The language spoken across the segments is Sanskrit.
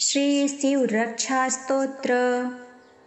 श्री शिव रक्षा स्तोत्र।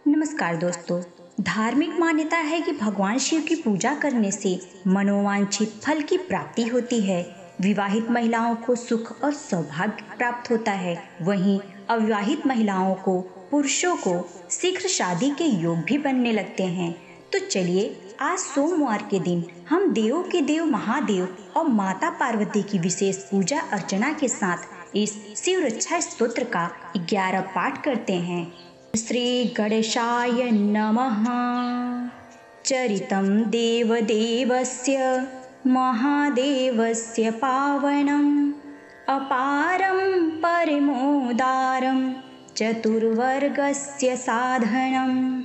नमस्कार दोस्तों, धार्मिक मान्यता है कि भगवान शिव की पूजा करने से मनोवांछित फल की प्राप्ति होती है। विवाहित महिलाओं को सुख और सौभाग्य प्राप्त होता है, वहीं अविवाहित महिलाओं को पुरुषों को शीघ्र शादी के योग भी बनने लगते हैं। तो चलिए आज सोमवार के दिन हम देवों के देव महादेव और माता पार्वती की विशेष पूजा अर्चना के साथ इस शिव रक्षा स्तोत्र का 11 पाठ करते हैं। श्री गणेशाय नमः। चरितं देवदेवस्य महादेवस्य पावनम् अपारं परमोदारं चतुर्वर्गस्य साधनम्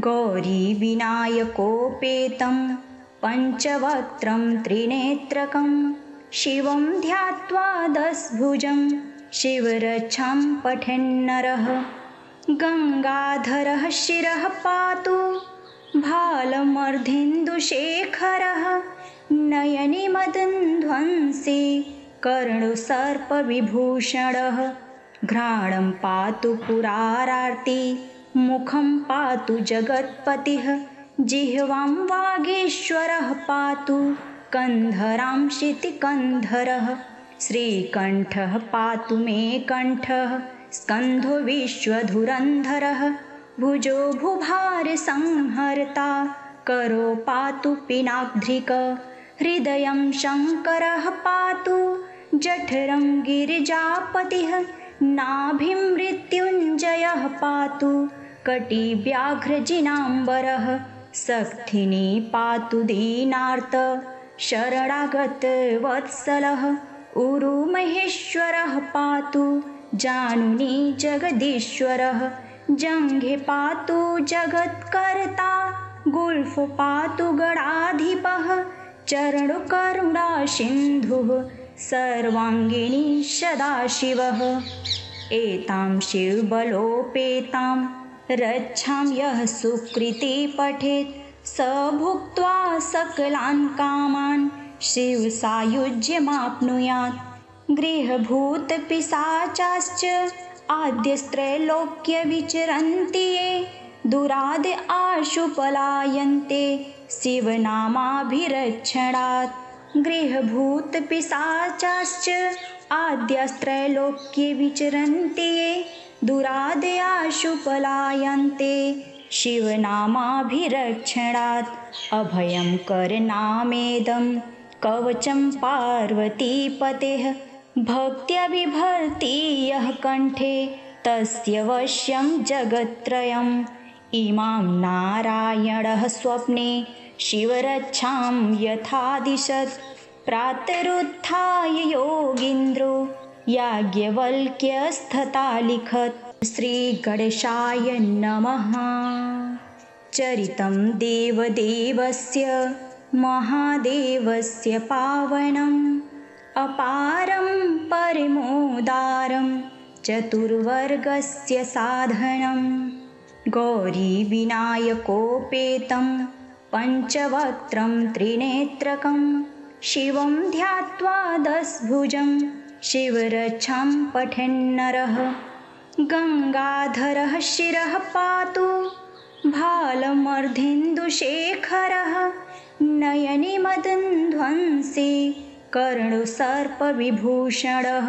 गौरी विनायकोपेतं पंचवक्त्रं त्रिनेत्रकं शिवं ध्यात्वा दशभुजं शिवरक्षां पठन्नरः गंगाधरः शिरः पातु भालमर्धेन्दुशेखरः नयने मदनध्वंसी कर्णसर्पविभूषणः घ्राणं पातु पुरारार्ति मुखं पातु जगत्पतिः जिह्वां वागीश्वरः पातु कंधरां शितिकंधरः श्रीकंठः पातु मे कंठः स्कंधो विश्वधुरंधरः भुजो भुभार संहर्ता करो पातु पिनाग्ध्रिक हृदयं शंकरः पातु जठरं गिरिजापतिः नाभिं मृत्युंजयः पातु कटिव्याघ्रजिनाम्बरः सक्थिनी पातु दीनार्त शरणागत वत्सलः उरुमहेश्वरः पातु जानुनी जगदीश्वरः जंघे पातु जगत्कर्ता गुल्फ पातु गणाधिपः चरणकरुणा सिन्धुः सर्वांगिनी सदाशिवः एतां शिवबलोपेतां रक्षां यः सुकृती पठेत् स भुक्त्वा सकलान् कामान् शिवसायुज्यमाप्नुयात्। गृहभूतपिशाचाश्च आद्यस्त्रैलोक्य विचरन्ति ये दुराद आशु पलायन्ते शिवनामाभिरक्षणात्। गृहभूतपिशाचाश्च आद्यस्त्रैलोक्ये विचरन्ति ये दुरादयाशु पलायन्ते शिवनामाभिरक्षणात्। अभयं करनामेदं कवचं पार्वतीपतेः भक्त्या बिभर्ति यः कंठे तस्य वश्यं जगत्त्रयम्। इमां नारायणः स्वप्ने शिवरक्षां यथादिशत् प्रातरुत्थाय योगीन्द्रो याज्ञवल्क्यस्तथा लिखत्। श्री गणेशाय नमः। चरितं देवदेवस्य महादेवस्य पावनम् अपारं परमोदारं चतुर्वर्गस्य साधनम् गौरी विनायकोपेतं पंचवक्त्रं त्रिनेत्रकं शिवं ध्यात्वा दशभुजं शिवरक्षां पठन्नरः गंगाधरः शिरः पातु भालमर्धेन्दुशेखरः नयने मदनध्वंसी कर्णसर्पविभूषणः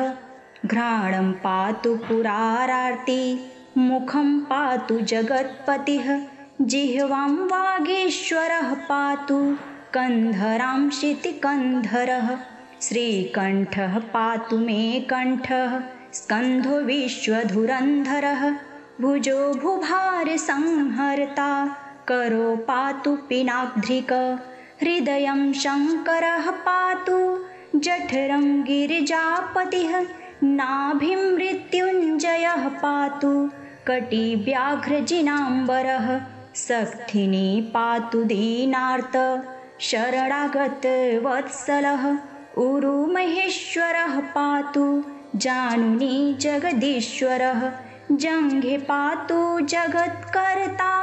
घ्राणं पातु पुरारार्ति मुखं पातु जगत्पतिः जिह्वां वागीश्वरः पातु कंधरां शितिकंधरः श्रीकंठः पातु मे कंठः स्कंधो विश्वधुरंधरः भुजो भुभार संहर्ता करो पातु पिनाग्ध्रिक हृदयं शंकरः पातु जठरं गिरिजापतिः नाभिं मृत्युंजयः पातु कटिव्याघ्रजिनाम्बरः सक्थिनी पातु दीनार्त शरणागत वत्सलः उरुमहेश्वरः पातु जानुनी जगदीश्वरः जंघे पातु जगत्कर्ता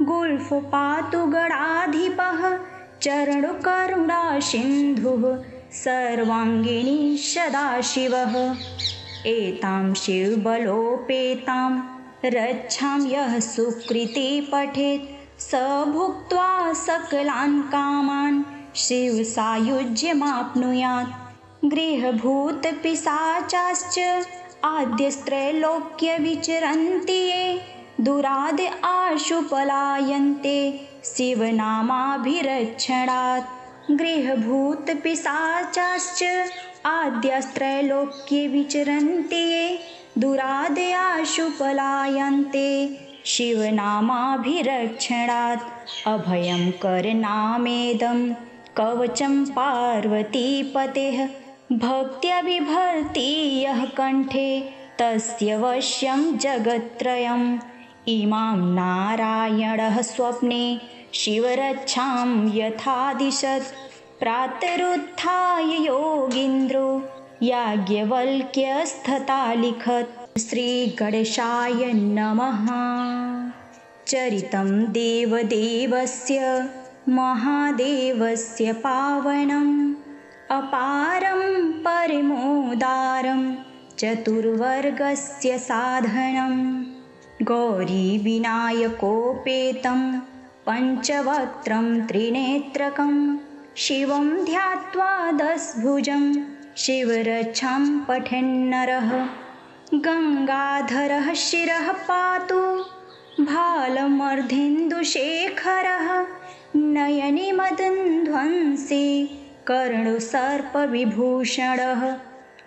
गुल्फ पातु गणाधिपः चरणकरुणा सिन्धुः सर्वांगिनी सदाशिवः। एतां शिवबलोपेतां रक्षां यः सुकृती पठेत् स भुक्त्वा सकलान् कामान् शिवसायुज्यमाप्नुयात्। गृहभूतपिशाचाश्च आद्यस्त्रैलोक्य विचरन्ति ये दुराद आशु पलायन्ते शिवनामाभिरक्षणात्। गृहभूतपिशाचाश्च आद्यस्त्रैलोक्ये विचरन्ति ये दुराद आशु पलायन्ते शिवनामाभिरक्षणात्। अभयं करनामेदं कवचं पार्वतीपतेः भक्त्या बिभर्ति यः कण्ठे तस्य वश्यं जगत्त्रयम्। इमां नारायणः स्वप्ने शिवरक्षां यथादिशत् प्रातरुत्थाय योगीन्द्रो याज्ञवल्क्यस्तथालिखत्। श्रीगणेशाय नमः। चरितं देवदेवस्य महादेवस्य पावनम् अपारं परमोदारं चतुर्वर्गस्य साधनं। गौरीविनायकोपेतं पञ्चवक्त्रं त्रिनेत्रकं शिवं ध्यात्वा दशभुजं शिवरक्षां पठन्नरः। गङ्गाधरः शिरः पातु भालमर्धेन्दुशेखरः नयने मदनध्वंसी कर्णोसर्पविभूषणः।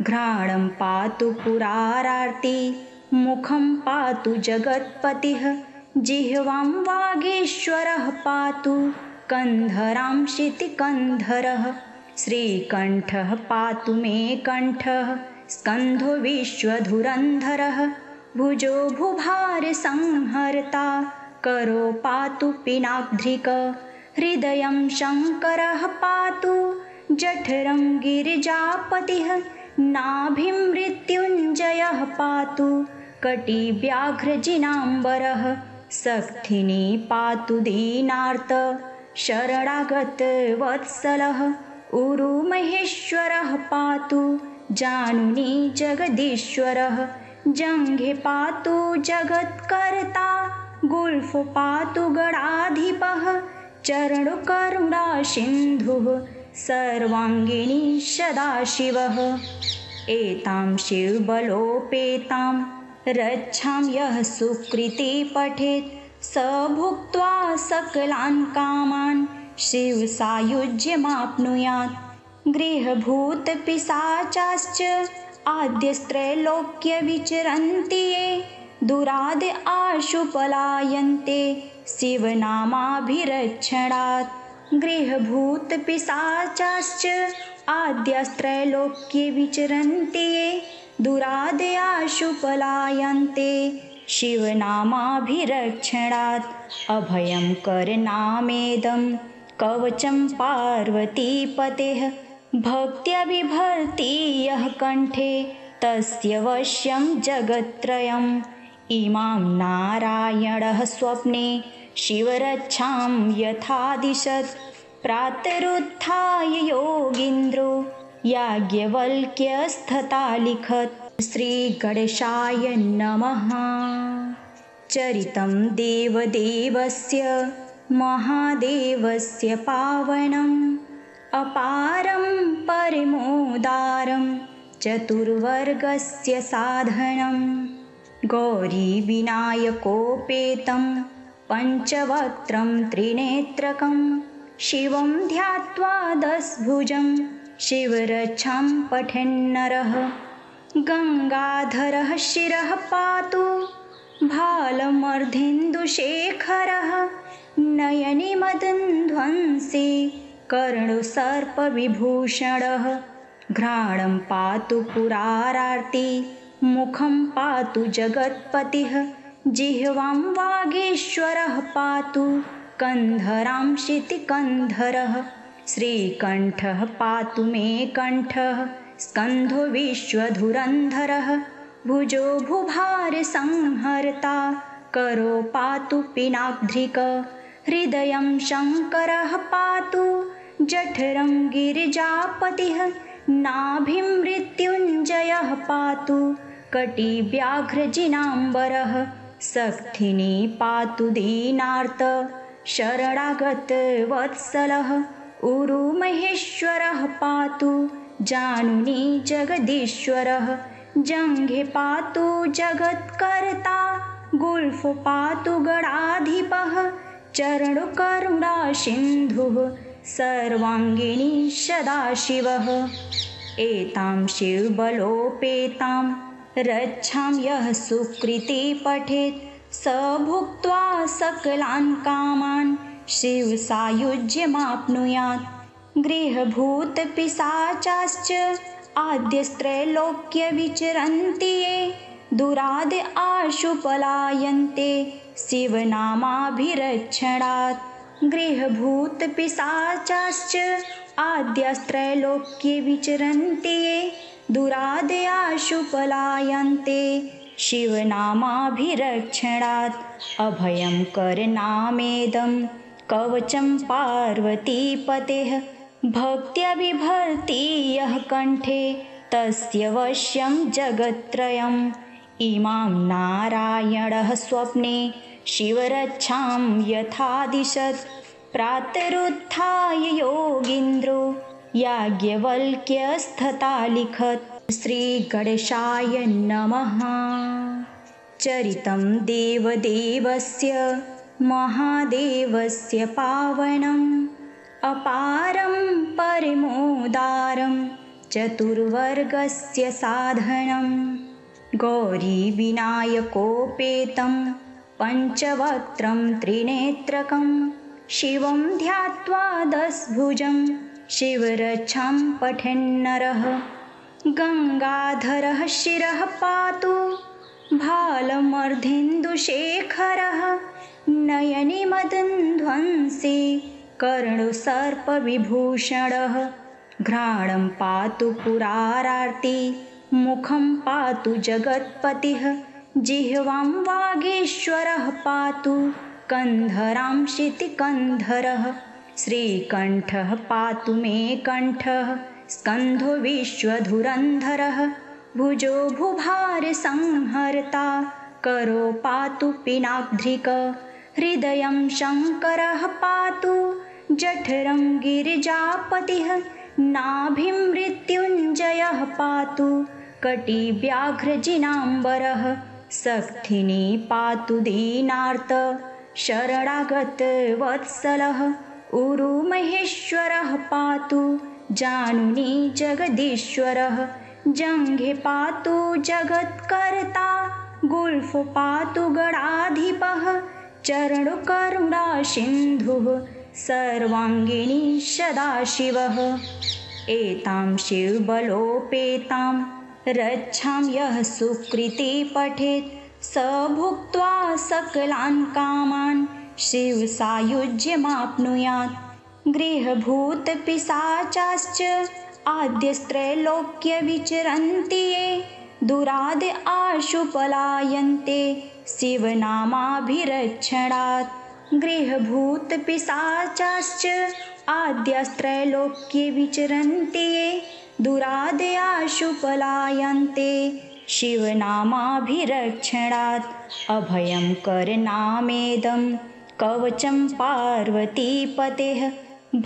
घ्राणं पातु पुरारार्ति मुखं पातु जगत्पतिः जिह्वां वागीश्वरः पातु कन्धरां शितिकन्धरः। श्रीकण्ठः पातु मे कण्ठः स्कन्धो विश्वधुरन्धरः भुजो भुभारसंहर्ता करो पातु पिनाग्ध्रिक। हृदयं शङ्करः पातु जठरं गिरिजापतिः नाभिं मृत्युञ्जयः पातु कटिव्याघ्रजिनाम्बरः। सक्थिनी पातु दीनार्त शरणागतवत्सलः उरुमहेश्वरः पातु जानुनी जगदीश्वरः। जङ्घे पातु जगत्कर्ता गुल्फ पातु गणाधिपः चरणकरुणासिन्धुः सर्वाङ्गिनी सदाशिवः। एतां शिवबलोपेतां रक्षां यः सुकृती पठेत् स भुक्त्वा सकलान् कामान् शिवसायुज्यमाप्नुयात्। गृहभूतपिशाचाश्च आद्यस्त्रैलोक्य विचरन्ति ये दुराद आशु पलायन्ते शिवनामाभिरक्षणात्। गृहभूतपिशाचाश्च आद्यस्त्रैलोक्ये विचरन्ति ये दुराद आशु पलायन्ते शिवनामाभिरक्षणात्। अभयं करनामेदं कवचं पार्वतीपतेः भक्त्या बिभर्ति यः कण्ठे तस्य वश्यं जगत्त्रयम्। इमां नारायणः स्वप्ने शिवरक्षां यथादिशत् प्रातरुत्थाय योगीन्द्रो याज्ञवल्क्यस्तथालिखत्। श्रीगणेशाय नमः। चरितं देवदेवस्य महादेवस्य पावनम् अपारं परमोदारं चतुर्वर्गस्य साधनं। गौरीविनायकोपेतं पञ्चवक्त्रं त्रिनेत्रकं शिवं ध्यात्वा दशभुजं शिवरक्षां पठन्नरः। गङ्गाधरः शिरः पातु भालमर्धेन्दुशेखरः नयने मदनध्वंसी कर्णोसर्पविभूषणः। घ्राणं पातु पुरारार्ति मुखं पातु जगत्पतिः जिह्वां वागीश्वरः पातु कन्धरां शितिकन्धरः। श्रीकण्ठः पातु मे कण्ठः स्कन्धो विश्वधुरन्धरः भुजो भुभारसंहर्ता करो पातु पिनाग्ध्रिक। हृदयं शङ्करः पातु जठरं गिरिजापतिः नाभिं मृत्युञ्जयः पातु कटिव्याघ्रजिनाम्बरः सक्थिनी पातु दीनार्त शरणागतवत्सलः उरुमहेश्वरः पातु जानुनी जगदीश्वरः जङ्घे पातु जगत्कर्ता गुल्फ पातु गणाधिपः चरणकरुणासिन्धुः सर्वाङ्गिनी सदाशिवः एतां शिवबलोपेतां रक्षां यः सुकृती पठेत् स भुक्त्वा सकलान् कामान् शिवसायुज्यमाप्नुयात् गृहभूतपिशाचाश्च आद्यस्त्रैलोक्ये विचरन्ति ये दुराद आशु पलायन्ते शिवनामाभिरक्षणात् गृहभूतपिशाचाश्च आद्यस्त्रैलोक्ये विचरन्ति ये दुरादयाशु पलायन्ते शिवनामाभिरक्षणात् अभयं करनामेदं कवचं पार्वतीपतेः भक्त्या बिभर्ति यः कण्ठे तस्य वश्यं जगत्त्रयम् इमां नारायणः स्वप्ने शिवरक्षां यथादिशत् प्रातरुत्थाय योगीन्द्रो याज्ञवल्क्यस्तथालिखत् श्रीगणेशाय नमः। चरितं देवदेवस्य महादेवस्य पावनम् अपारं परमोदारं चतुर्वर्गस्य साधनं गौरीविनायकोपेतं पञ्चवक्त्रं त्रिनेत्रकं शिवं ध्यात्वा दशभुजं शिवरक्षां पठन्नरः गङ्गाधरः शिरः पातु भालमर्धेन्दुशेखरः नयने मदनध्वंसी कर्णसर्पविभूषणः घ्राणं पातु पुरारार्ति मुखं पातु जगत्पतिः जिह्वां वागीश्वरः पातु कन्धरां शितिकन्धरः श्रीकण्ठः पातु मे कण्ठः स्कन्धो विश्वधुरन्धरः भुजो भुभारसंहर्ता करो पातु पिनाग्ध्रिक हृदयं शङ्करः पातु जठरं गिरिजापतिः नाभिं मृत्युञ्जयः पातु कटिव्याघ्रजिनाम्बरः सक्थिनी पातु दीनार्त शरणागतवत्सलः उरुमहेश्वरः पातु जानुनी जगदीश्वरः जङ्घे पातु जगत्कर्ता गुल्फ पातु गणाधिपः चरणकरुणासिन्धुः सर्वाङ्गिनी सदाशिवः एतां शिवबलोपेतां रक्षां यः सुकृती पठेत् स भुक्त्वा सकलान् कामान् शिवसायुज्यमाप्नुयात् गृहभूतपिशाचाश्च आद्यस्त्रैलोक्ये विचरन्ति ये दुराद आशु पलायन्ते शिवनामाभिरक्षणात् गृहभूतपिशाचाश्च आद्यस्त्रैलोक्ये विचरन्ति ये दुरादयाशु पलायन्ते शिवनामाभिरक्षणात् अभयं करनामेदं कवचं पार्वतीपतेः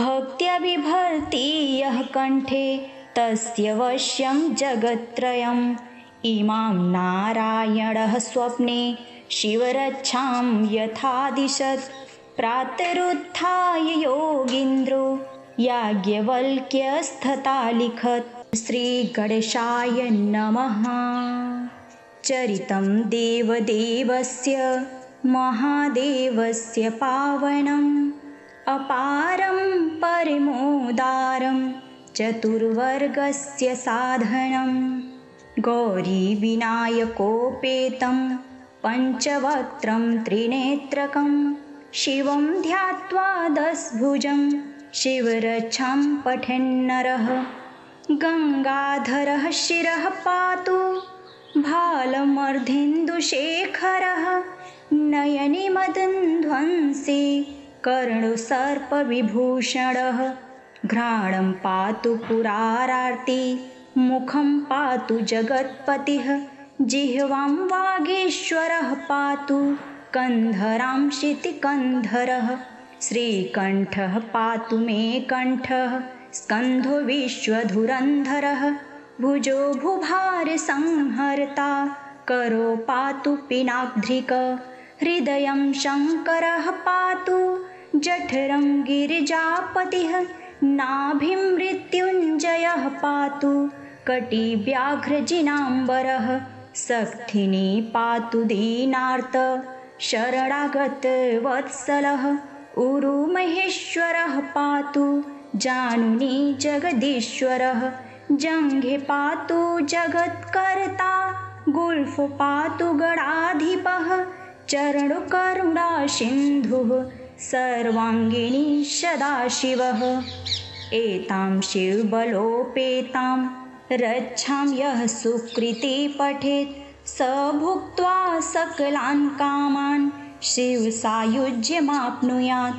भक्त्या बिभर्ति यः कण्ठे तस्य वश्यं जगत्त्रयम् इमां नारायणः स्वप्ने शिवरक्षां यथादिशत् प्रातरुत्थाय योगीन्द्रो याज्ञवल्क्यस्तथालिखत् श्रीगणेशाय नमः। चरितं देवदेवस्य महादेवस्य पावनम् अपारं परमोदारं चतुर्वर्गस्य साधनं गौरीविनायकोपेतं पञ्चवक्त्रं त्रिनेत्रकं शिवं ध्यात्वा दशभुजं शिवरक्षां पठन्नरः गङ्गाधरः शिरः पातु भालमर्धेन्दुशेखरः नयने मदनध्वंसी कर्णसर्पविभूषणः घ्राणं पातु पुरारार्ति मुखं पातु जगत्पतिः जिह्वां वागीश्वरः पातु कन्धरां शितिकन्धरः। श्रीकण्ठः पातु मे कण्ठः स्कन्धो विश्वधुरन्धरः। भुजो भुभारसंहर्ता करो पातु पिनाग्ध्रिक। हृदयं शङ्करः पातु जठरं गिरिजापतिः। नाभिं मृत्युञ्जयः पातु कटिव्याघ्रजिनाम्बरः। सक्थिनी पातु दीनार्त शरणागतवत्सलः। उरुमहेश्वरः पातु जानुनी जगदीश्वरः। जङ्घे पातु जगत्कर्ता गुल्फ पातु गणाधिपः। चरणकरुणासिन्धुः सर्वाङ्गिनी सदाशिवः। एतां शिवबलोपेतां रक्षां यः सुकृती पठेत् स भुक्त्वा सकलान् कामान् शिवसायुज्यमाप्नुयात्।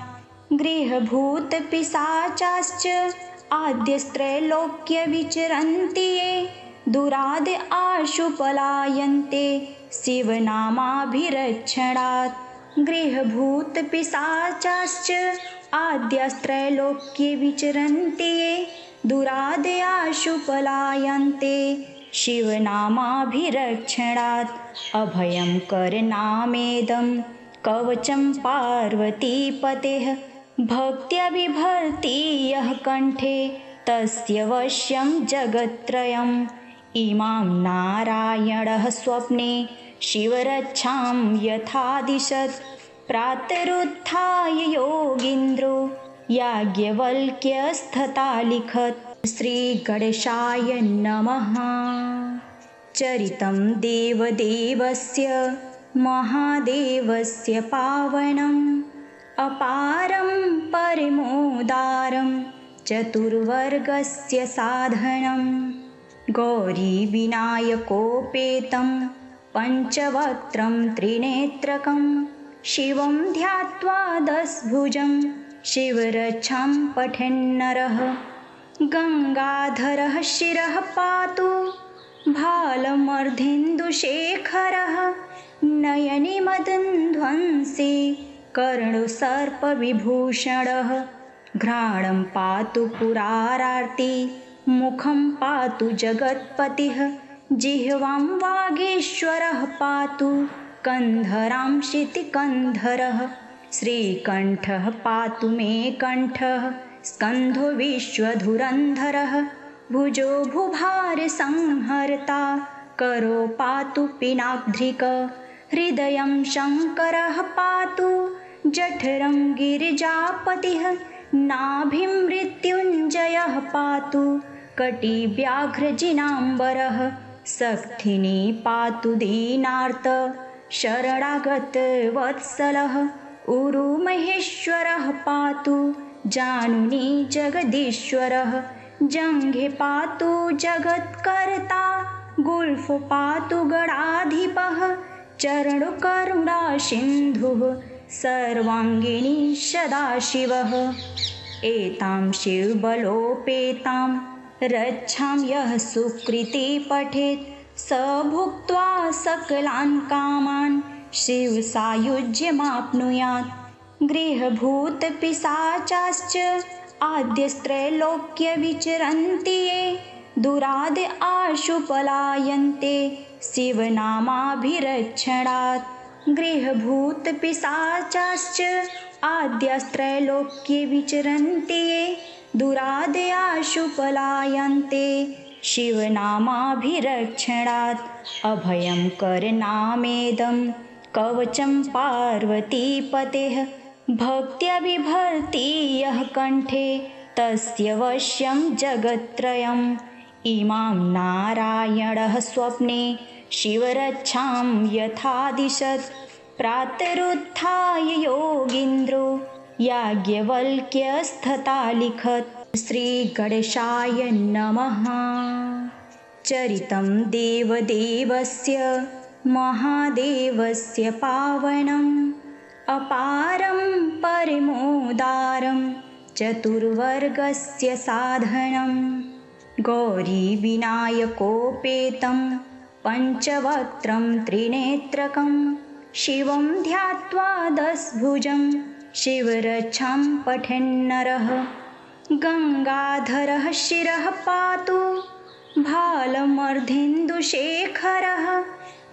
गृहभूतपिशाचाश्च आद्यस्त्रैलोक्ये विचरन्ति ये दुराद आशु पलायन्ते शिवनामाभिरक्षणात्। गृहभूतपिशाचाश्च आद्यस्त्रैलोक्ये विचरन्ति ये दुराद आशु पलायन्ते शिवनामाभिरक्षणात्। अभयं करनामेदं कवचं पार्वतीपतेः। भक्त्या बिभर्ति यः कण्ठे तस्य वश्यं जगत्त्रयम्। इमां नारायणः स्वप्ने शिवरक्षां यथादिशत्। प्रातरुत्थाय योगीन्द्रो याज्ञवल्क्यस्तथालिखत्। श्रीगणेशाय नमः। चरितं देवदेवस्य महादेवस्य पावनम् अपारं परमोदारं चतुर्वर्गस्य साधनं। गौरीविनायकोपेतं पञ्चवक्त्रं त्रिनेत्रकं शिवं ध्यात्वा दशभुजं शिवरक्षां पठन्नरः। गङ्गाधरः शिरः पातु भालमर्धेन्दुशेखरः। नयने मदनध्वंसी कर्णसर्पविभूषणः। घ्राणं पातु पुरारार्ति मुखं पातु जगत्पतिः। जिह्वां वागीश्वरः पातु कन्धरां शितिकन्धरः। श्रीकण्ठः पातु मे कण्ठः स्कन्धो विश्वधुरन्धरः। भुजो भुभारसंहर्ता करो पातु पिनाग्ध्रिक। हृदयं शङ्करः पातु जठरं गिरिजापतिः। नाभिं मृत्युञ्जयः पातु कटिव्याघ्रजिनाम्बरः। सक्थिनी पातु दीनार्त शरणागतवत्सलः। उरुमहेश्वरः पातु जानुनी जगदीश्वरः। जङ्घे पातु जगत्कर्ता गुल्फ पातु गणाधिपः। चरणकरुणासिन्धुः सर्वाङ्गिनी सदाशिवः। एतां शिवबलोपेतां रक्षां यः सुकृती पठेत् स भुक्त्वा सकलान् कामान् शिवसायुज्यमाप्नुयात्। गृहभूतपिशाचाश्च आद्यस्त्रैलोक्ये विचरन्ति ये दुराद आशु पलायन्ते शिवनामाभिरक्षणात्। गृहभूतपिशाचाश्च आद्यस्त्रैलोक्ये विचरन्ति ये दुराद आशु पलायन्ते शिवनामाभिरक्षणात्। अभयं करनामेदं कवचं पार्वतीपतेः। भक्त्या बिभर्ति यः कण्ठे तस्य वश्यं जगत्त्रयम्। इमां नारायणः स्वप्ने शिवरक्षां यथादिशत्। प्रातरुत्थाय योगीन्द्रो याज्ञवल्क्यस्तथालिखत्। श्रीगणेशाय नमः। चरितं देवदेवस्य महादेवस्य पावनम् अपारं परमोदारं चतुर्वर्गस्य साधनं। गौरीविनायकोपेतं पञ्चवक्त्रं त्रिनेत्रकं शिवं ध्यात्वा दशभुजं शिवरक्षां पठेन्नरः। गङ्गाधरः शिरः पातु भालमर्धेन्दुशेखरः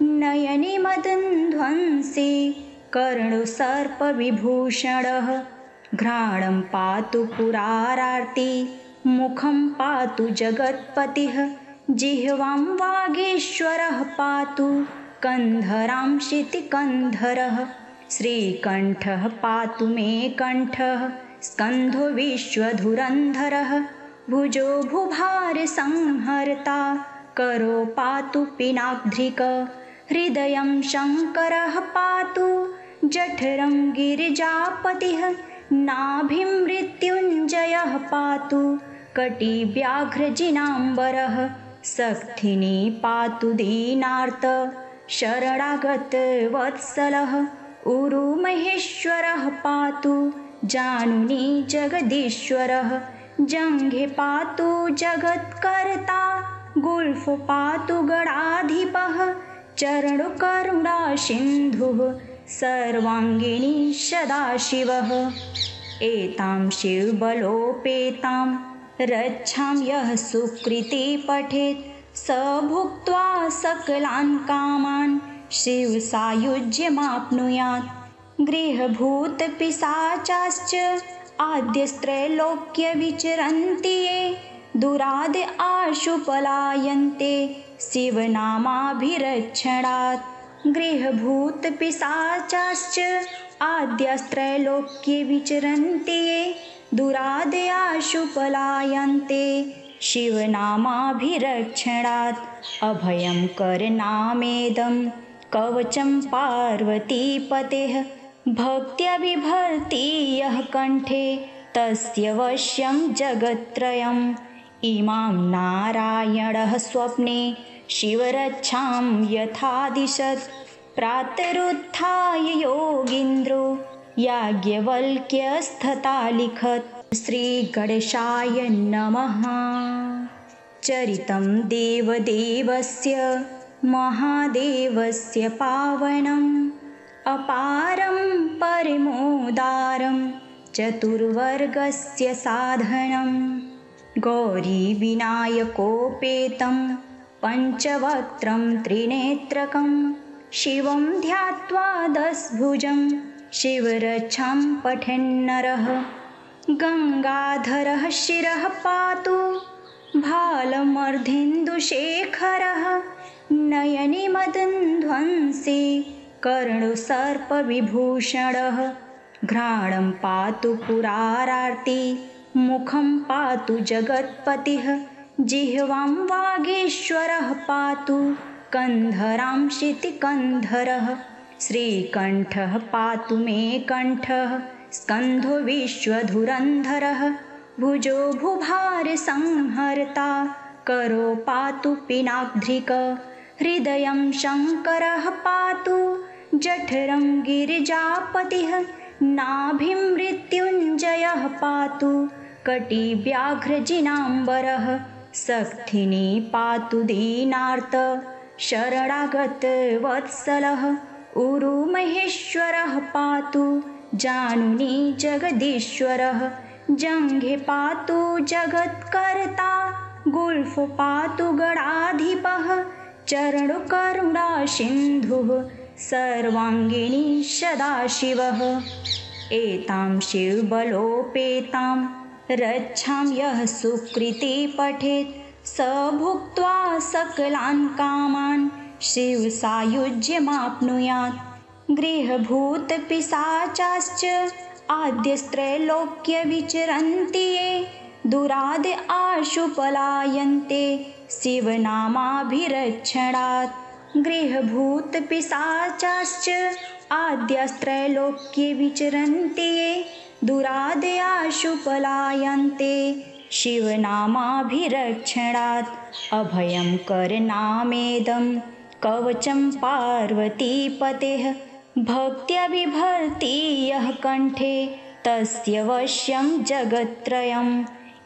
नयने मदनध्वंसे कर्णोसर्पविभूषणः। घ्राणं पातु पुरारार्ति मुखं पातु जगत्पतिः जिह्वां वागीश्वरः पातु कन्धरां शितिकन्धरः। श्रीकण्ठः पातु मे कण्ठः स्कन्धो विश्वधुरन्धरः भुजो भुभारसंहर्ता करो पातु पिनाग्ध्रिक। हृदयं शङ्करः पातु जठरं गिरिजापतिः नाभिं मृत्युञ्जयः पातु कटिव्याघ्रजिनाम्बरः। सक्थिनी पातु दीनार्त शरणागतवत्सलः उरुमहेश्वरः पातु जानुनी जगदीश्वरः। जङ्घे पातु जगत्कर्ता गुल्फ पातु गणाधिपः चरणकरुणासिन्धुः सर्वाङ्गिनी सदाशिवः। एतां शिवबलोपेतां रक्षां यः सुकृती पठेत् स भुक्त्वा सकलान् कामान् शिवसायुज्यमाप्नुयात्। गृहभूतपिशाचाश्च आद्यस्त्रैलोक्ये विचरन्ति ये दुराद आशु पलायन्ते शिवनामाभिरक्षणात्। गृहभूतपिशाचाश्च आद्यस्त्रैलोक्ये विचरन्ति ये दुराद आशु पलायन्ते शिवनामाभिरक्षणात्। अभयं करनामेदं कवचं पार्वतीपतेः भक्त्या बिभर्ति यः कण्ठे तस्य वश्यं जगत्त्रयम्। इमां नारायणः स्वप्ने शिवरक्षां यथादिशत् प्रातरुत्थाय योगीन्द्रो याज्ञवल्क्यस्तथा लिखत्। श्रीगणेशाय नमः। चरितं देवदेवस्य महादेवस्य पावनम् अपारं परमोदारं चतुर्वर्गस्य साधनं। गौरीविनायकोपेतं पञ्चवक्त्रं त्रिनेत्रकं शिवं ध्यात्वा दशभुजं शिवरक्षां पठेन्नरः। गङ्गाधरः शिरः पातु भालमर्धेन्दुशेखरः नयने मदनध्वंसे कर्णोसर्पविभूषणः। घ्राणं पातु पुरारार्ति मुखं पातु जगत्पतिः जिह्वां वागीश्वरः पातु कन्धरां शितिकन्धरः। श्रीकण्ठः पातु मे कण्ठः स्कन्धो विश्वधुरन्धरः भुजो भुभारसंहर्ता करो पातु पिनाग्ध्रिक। हृदयं शङ्करः पातु जठरं गिरिजापतिः नाभिं मृत्युञ्जयः पातु कटिव्याघ्रजिनाम्बरः। सक्थिनी पातु दीनार्त शरणागतवत्सलः उरुमहेश्वरः पातु जानुनी जगदीश्वरः। जङ्घे पातु जगत्कर्ता गुल्फ पातु गणाधिपः चरणकरुणासिन्धुः सर्वाङ्गिनी सदाशिवः। एतां शिवबलोपेतां रक्षां यः सुकृती पठेत् स भुक्त्वा सकलान् कामान् शिवसायुज्यमाप्नुयात्। गृहभूतपिशाचाश्च आद्यस्त्रैलोक्ये विचरन्ति ये दुराद आशु पलायन्ते शिवनामाभिरक्षणात्। गृहभूतपिशाचाश्च आद्यस्त्रैलोक्ये विचरन्ति ये दुराद आशु पलायन्ते शिवनामाभिरक्षणात्। अभयं करनामेदं कवचं पार्वतीपतेः भक्त्या बिभर्ति यः कण्ठे तस्य वश्यं जगत्त्रयम्।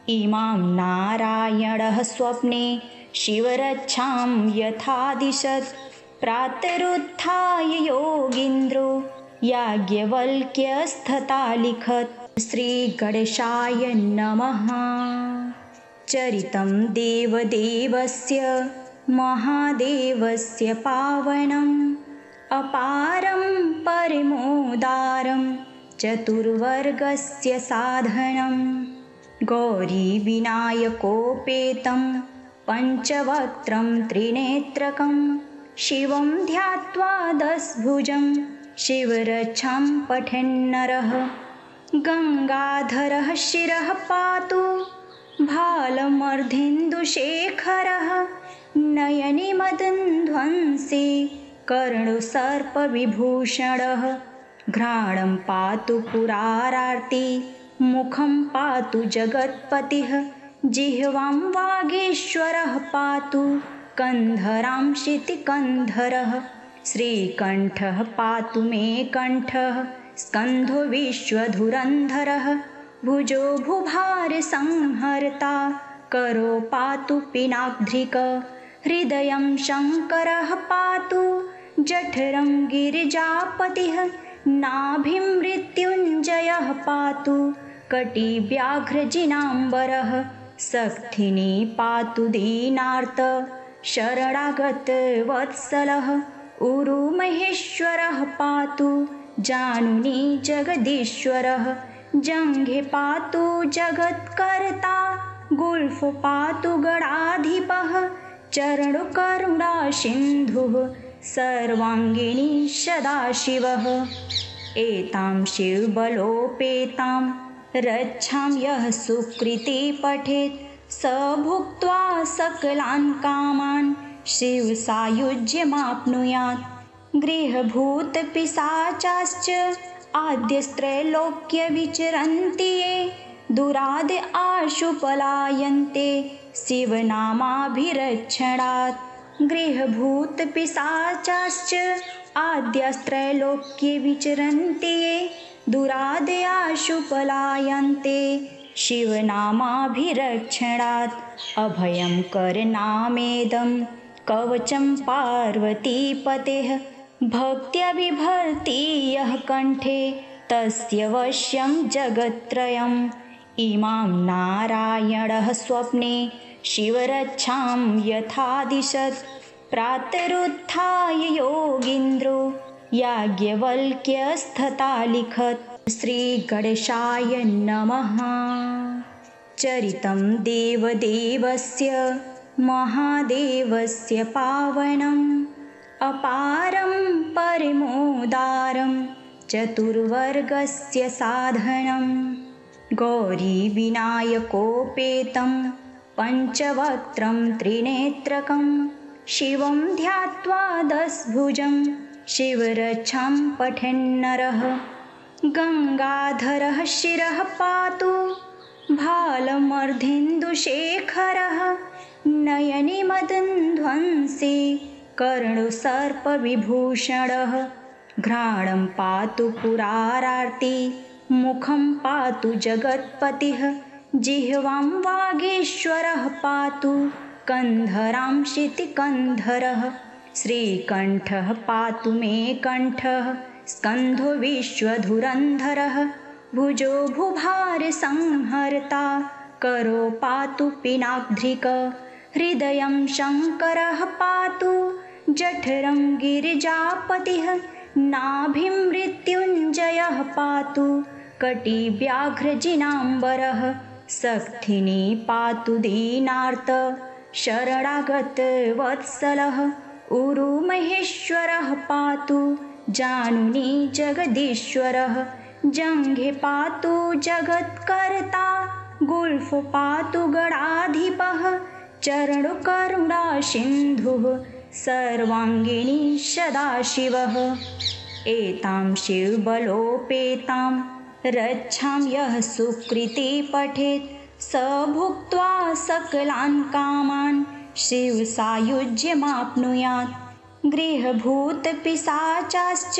इमां नारायणः स्वप्ने शिवरक्षां यथादिशत् प्रातरुत्थाय योगीन्द्रो याज्ञवल्क्यस्तथालिखत्। श्रीगणेशाय नमः। चरितं देवदेवस्य महादेवस्य पावनम् अपारं परमोदारं चतुर्वर्गस्य साधनं। गौरीविनायकोपेतं पञ्चवक्त्रं त्रिनेत्रकं शिवं ध्यात्वा दशभुजं शिवरक्षां पठन्नरः। गङ्गाधरः शिरः पातु भालमर्धेन्दुशेखरः नयने मदनध्वंसे कर्णोसर्पविभूषणः। घ्राणं पातु पुरारार्ति मुखं पातु जगत्पतिः जिह्वां वागीश्वरः पातु कन्धरां शितिकन्धरः। श्रीकण्ठः पातु मे कण्ठः स्कन्धो विश्वधुरन्धरः। भुजो भुभारसंहर्ता करो पातु पिनाग्ध्रिक। हृदयं शङ्करः पातु जठरं गिरिजापतिः नाभिं मृत्युञ्जयः पातु कटिव्याघ्रजिनाम्बरः। सक्थिनी पातु दीनार्त शरणागतवत्सलः। उरुमहेश्वरः पातु जानुनी जगदीश्वरः। जङ्घे पातु जगत्कर्ता गुल्फ पातु गणाधिपः। चरणकरुणासिन्धुः सर्वाङ्गिनी सदाशिवः। एतां शिवबलोपेतां रक्षां यः सुकृती पठेत् स भुक्त्वा सकलान् कामान् शिवसायुज्यमाप्नुयात्। गृहभूतपिशाचाश्च आद्यस्त्रैलोक्ये विचरन्ति ये दुराद आशु पलायन्ते शिवनामाभिरक्षणात्। गृहभूतपिशाचाश्च आद्यस्त्रैलोक्ये विचरन्ति ये दुराद आशु पलायन्ते शिवनामाभिरक्षणात्। अभयं करनामेदं कवचं पार्वतीपतेः भक्त्या बिभर्ति यः कण्ठे तस्य वश्यं जगत्त्रयम्। इमां नारायणः स्वप्ने शिवरक्षां यथादिशत् प्रातरुत्थाय योगीन्द्रो याज्ञवल्क्यस्तथालिखत्। श्रीगणेशाय नमः। चरितं देवदेवस्य महादेवस्य पावनम् अपारं परमोदारं चतुर्वर्गस्य साधनं। गौरीविनायकोपेतं पञ्चवक्त्रं त्रिनेत्रकं शिवं ध्यात्वा दशभुजं शिवरक्षां पठन्नरः। गङ्गाधरः शिरः पातु भालमर्धेन्दुशेखरः नयने मदनध्वंसे कर्णोसर्पविभूषणः। घ्राणं पातु पुरारार्ति मुखं पातु जगत्पतिः जिह्वां वागीश्वरः पातु कन्धरां शितिकन्धरः। श्रीकण्ठः पातु मे कण्ठः स्कन्धो विश्वधुरन्धरः। भुजो भुभारसंहर्ता करो पातु पिनाग्ध्रिक। हृदयं शङ्करः पातु जठरं गिरिजापतिः नाभिं मृत्युञ्जयः पातु कटिव्याघ्रजिनाम्बरः। सक्थिनी पातु दीनार्त शरणागतवत्सलः। उरुमहेश्वरः पातु जानुनी जगदीश्वरः। जङ्घे पातु जगत्कर्ता गुल्फ पातु गणाधिपः। चरणकरुणासिन्धुः सर्वाङ्गिनी सदाशिवः। एतां शिवबलोपेतां रक्षां यः सुकृती पठेत् स भुक्त्वा सकलान् कामान् शिवसायुज्यमाप्नुयात्। गृहभूतपिशाचाश्च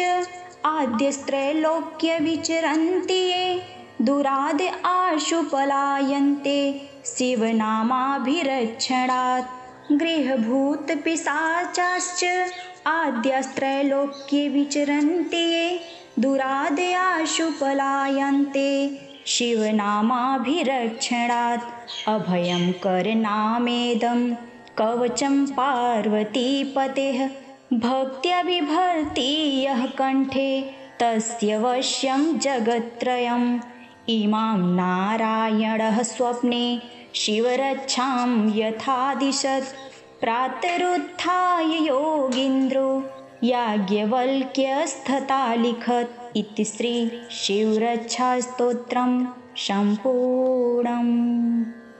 आद्यस्त्रैलोक्ये विचरन्ति ये दुराद आशु पलायन्ते शिवनामाभिरक्षणात्। गृहभूतपिशाचाश्च आद्यस्त्रैलोक्ये विचरन्ति ये दुरादयाशु पलायन्ते शिवनामाभिरक्षणात् अभयं करनामेदं कवचं पार्वतीपतेः भक्त्या बिभर्ति यः कण्ठे तस्य वश्यं जगत्त्रयम् इमां नारायणः स्वप्ने शिवरक्षां यथादिशत् प्रातरुत्थाय योगीन्द्रो याज्ञवल्क्यस्तथा लिखत् इति श्री शिवरक्षास्तोत्रं सम्पूर्णम्।